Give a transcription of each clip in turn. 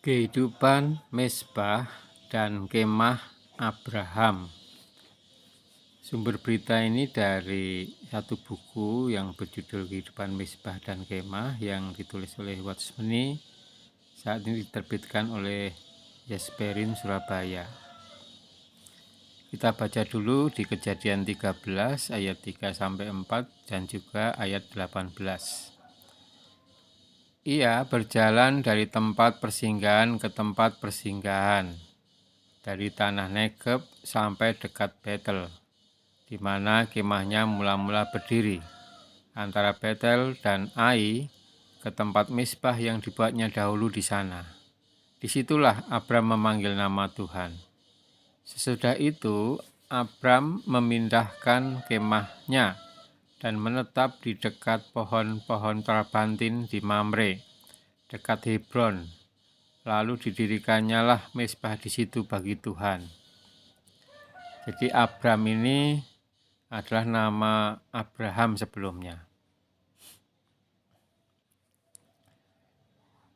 Kehidupan Mezbah dan Kemah Abraham. Sumber berita ini dari satu buku yang berjudul Kehidupan Mezbah dan Kemah yang ditulis oleh Watchmeni, saat ini diterbitkan oleh Jasperin Surabaya. Kita baca dulu di Kejadian 13 ayat 3-4 dan juga ayat 18. Ia berjalan dari tempat persinggahan ke tempat persinggahan, dari tanah Negeb sampai dekat Betel, di mana kemahnya mula-mula berdiri, antara Betel dan Ai, ke tempat Mezbah yang dibuatnya dahulu di sana. Disitulah Abram memanggil nama Tuhan. Sesudah itu, Abram memindahkan kemahnya dan menetap di dekat pohon-pohon terbantin di Mamre, dekat Hebron. Lalu didirikannya lah mezbah di situ bagi Tuhan. Jadi Abram ini adalah nama Abraham sebelumnya.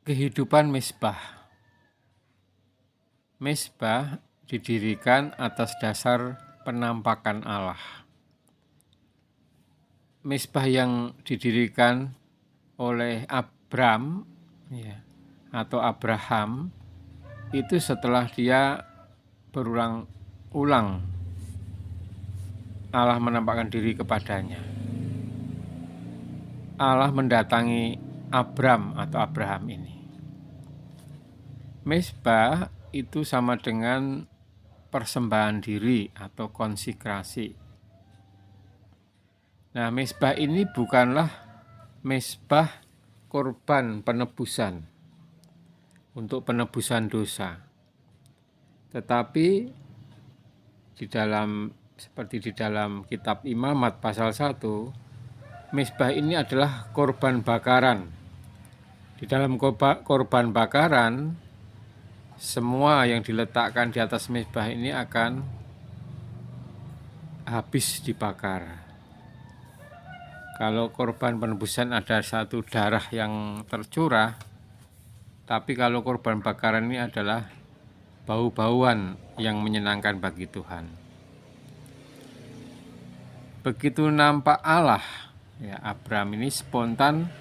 Kehidupan mezbah. Mezbah didirikan atas dasar penampakan Allah. Mezbah yang didirikan oleh Abram atau Abraham itu setelah dia berulang-ulang Allah menampakkan diri kepadanya. Allah mendatangi Abram atau Abraham ini. Mezbah itu sama dengan persembahan diri atau konsekrasi. Nah, mezbah ini bukanlah mezbah korban penebusan untuk penebusan dosa, tetapi seperti di dalam kitab Imamat pasal 1, mezbah ini adalah korban bakaran. Di dalam korban bakaran, semua yang diletakkan di atas mezbah ini akan habis dibakar. Kalau korban penebusan ada satu darah yang tercurah, tapi kalau korban bakaran ini adalah bau-bauan yang menyenangkan bagi Tuhan. Begitu nampak Allah, Abram ini spontan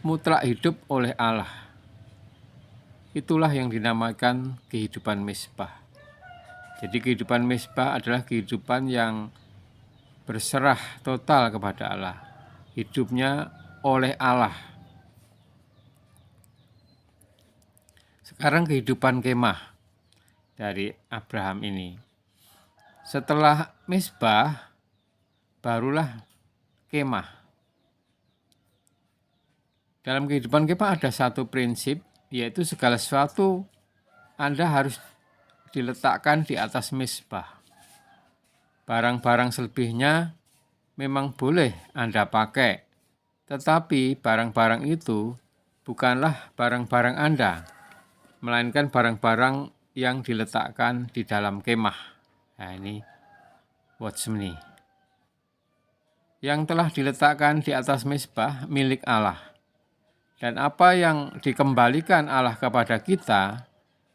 mutlak hidup oleh Allah. Itulah yang dinamakan kehidupan mezbah. Jadi kehidupan mezbah adalah kehidupan yang berserah total kepada Allah. Hidupnya oleh Allah. Sekarang kehidupan kemah dari Abraham ini. Setelah mezbah, barulah kemah. Dalam kehidupan kemah ada satu prinsip, yaitu segala sesuatu Anda harus diletakkan di atas mezbah. Barang-barang selebihnya memang boleh Anda pakai, tetapi barang-barang itu bukanlah barang-barang Anda, melainkan barang-barang yang diletakkan di dalam kemah. Nah, ini Watchmeni. Yang telah diletakkan di atas mezbah milik Allah. Dan apa yang dikembalikan Allah kepada kita,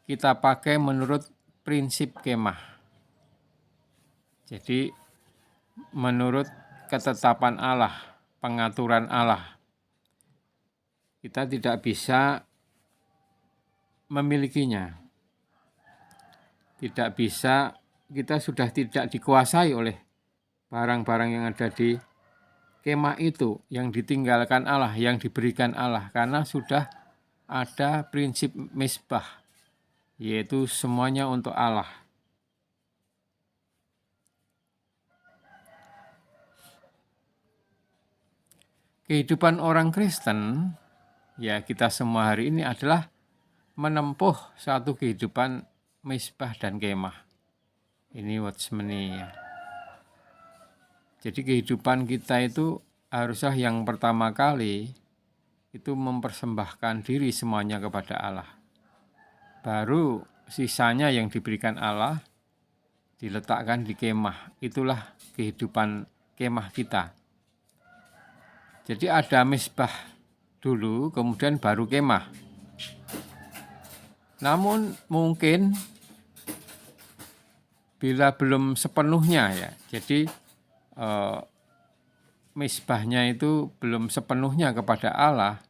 kita pakai menurut prinsip kemah. Jadi menurut ketetapan Allah, pengaturan Allah. Kita tidak bisa memilikinya. Tidak bisa, kita sudah tidak dikuasai oleh barang-barang yang ada di kemah itu, yang ditinggalkan Allah, yang diberikan Allah, karena sudah ada prinsip mezbah, yaitu semuanya untuk Allah. Kehidupan orang Kristen, kita semua hari ini adalah menempuh satu kehidupan mezbah dan kemah. Ini Watchmeni. Jadi kehidupan kita itu haruslah yang pertama kali itu mempersembahkan diri semuanya kepada Allah. Baru sisanya yang diberikan Allah diletakkan di kemah. Itulah kehidupan kemah kita. Jadi ada mezbah dulu, kemudian baru kemah. Namun mungkin bila belum sepenuhnya ya, jadi misbahnya itu belum sepenuhnya kepada Allah,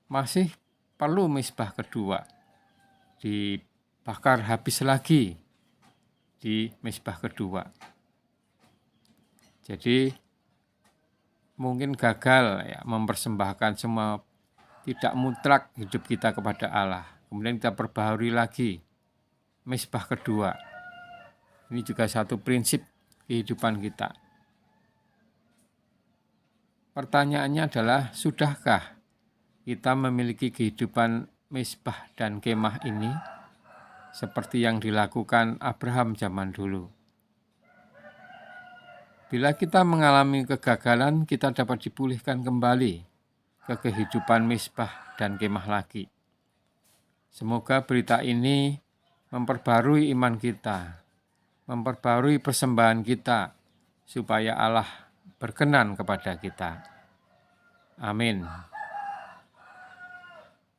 masih perlu misbah kedua, dibakar habis lagi di misbah kedua. Jadi mungkin gagal ya mempersembahkan semua, tidak mutlak hidup kita kepada Allah. Kemudian kita perbaharui lagi misbah kedua. Ini juga satu prinsip kehidupan kita. Pertanyaannya adalah, sudahkah kita memiliki kehidupan misbah dan kemah ini seperti yang dilakukan Abraham zaman dulu? Bila kita mengalami kegagalan, kita dapat dipulihkan kembali ke kehidupan misbah dan kemah lagi. Semoga berita ini memperbarui iman kita, memperbarui persembahan kita, supaya Allah berkenan kepada kita. Amin.